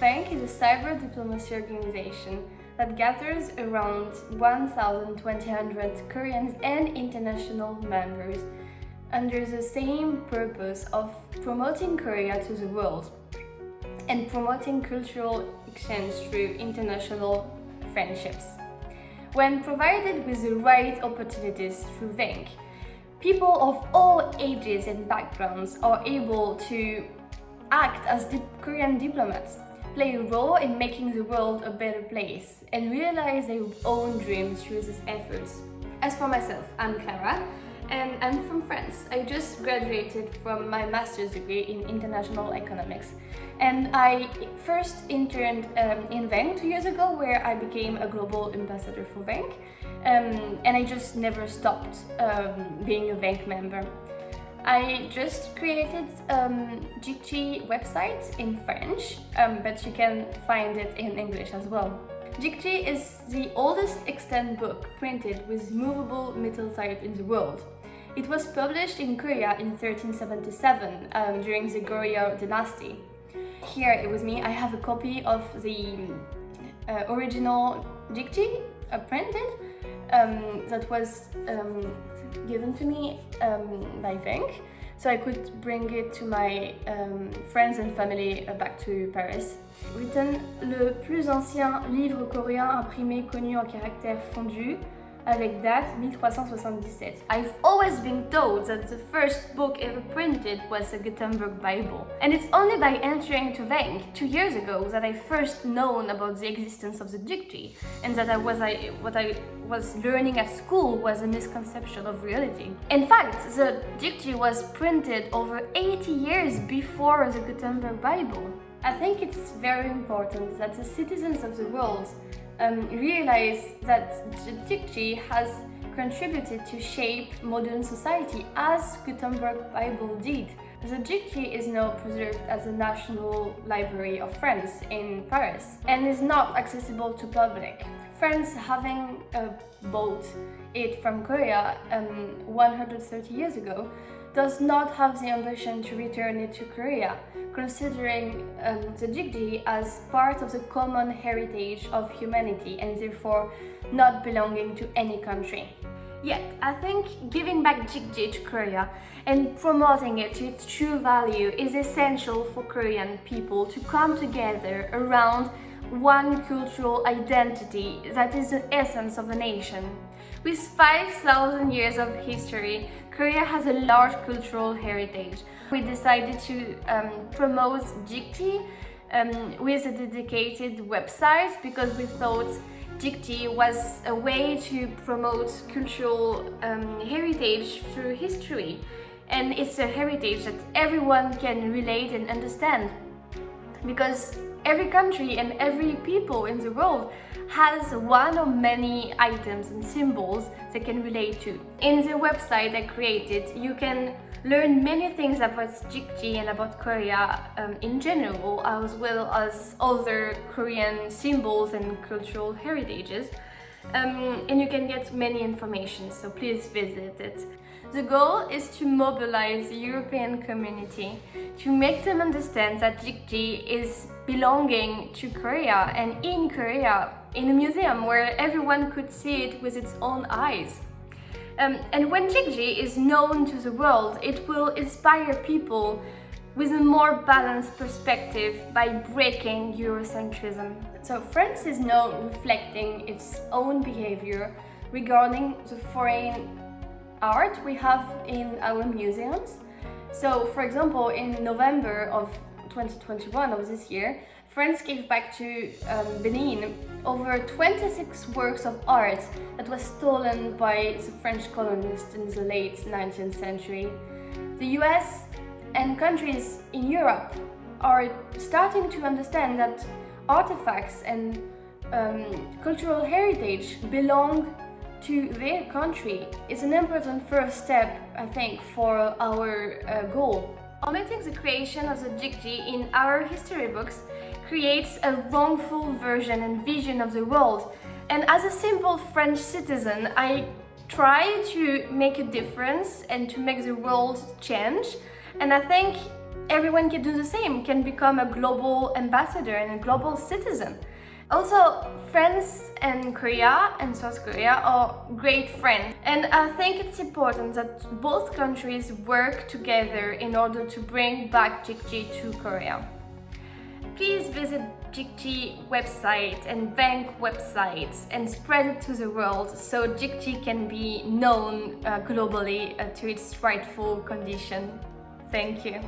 Vank is a cyber diplomacy organization that gathers around 1,200 Koreans and international members under the same purpose of promoting Korea to the world and promoting cultural exchange through international friendships. When provided with the right opportunities through Vank, people of all ages and backgrounds are able to act as Korean diplomats, play a role in making the world a better place, and realize their own dreams through these efforts. As for myself, I'm Clara, and I'm from France. I just graduated from my master's degree in international economics, and I first interned in Vank 2 years ago, where I became a global ambassador for Vank, and I just never stopped being a Vank member. I just created Jikji website in French, but you can find it in English as well. Jikji is the oldest extant book printed with movable metal type in the world. It was published in Korea in 1377 during the Goryeo dynasty. Here with me I have a copy of the original Jikji printed that was given to me by Vank, so I could bring it to my friends and family back to Paris. Written, le plus ancien livre coréen imprimé connu en caractère fondu, avec date 1377. I've always been told that the first book ever printed was the Gutenberg Bible, and it's only by entering to Vank 2 years ago that I first known about the existence of the Jikji, and that what I was learning at school was a misconception of reality. In fact, the Jikji was printed over 80 years before the Gutenberg Bible. I think it's very important that the citizens of the world realize that the Jikji has contributed to shape modern society as Gutenberg Bible did. The Jikji is now preserved at the National Library of France in Paris and is not accessible to public. France, having bought it from Korea 130 years ago, does not have the ambition to return it to Korea, considering the Jikji as part of the common heritage of humanity and therefore not belonging to any country. Yet, I think giving back Jikji to Korea and promoting it to its true value is essential for Korean people to come together around one cultural identity that is the essence of a nation. With 5,000 years of history, Korea has a large cultural heritage. We decided to promote Jikji with a dedicated website because we thought Jikji was a way to promote cultural heritage through history, and it's a heritage that everyone can relate and understand, because every country and every people in the world has one or many items and symbols they can relate to. In the website I created, you can learn many things about Jikji and about Korea in general, as well as other Korean symbols and cultural heritages. And you can get many information, so please visit it. The goal is to mobilize the European community to make them understand that Jikji is belonging to Korea and in Korea, in a museum where everyone could see it with its own eyes. And when Jikji is known to the world, it will inspire people with a more balanced perspective by breaking Eurocentrism. So France is now reflecting its own behavior regarding the foreign art we have in our museums. So, for example, in November of 2021 of this year, France gave back to Benin over 26 works of art that was stolen by the French colonists in the late 19th century. The US and countries in Europe are starting to understand that artifacts and cultural heritage belong to their country. It's an important first step, I think, for our goal. Omitting the creation of the Jikji in our history books creates a wrongful version and vision of the world. And as a simple French citizen, I try to make a difference and to make the world change. And I think everyone can do the same, can become a global ambassador and a global citizen. Also, France and Korea and South Korea are great friends, and I think it's important that both countries work together in order to bring back Jikji to Korea. Please visit Jikji website and Vank websites and spread it to the world so Jikji can be known globally to its rightful condition. Thank you.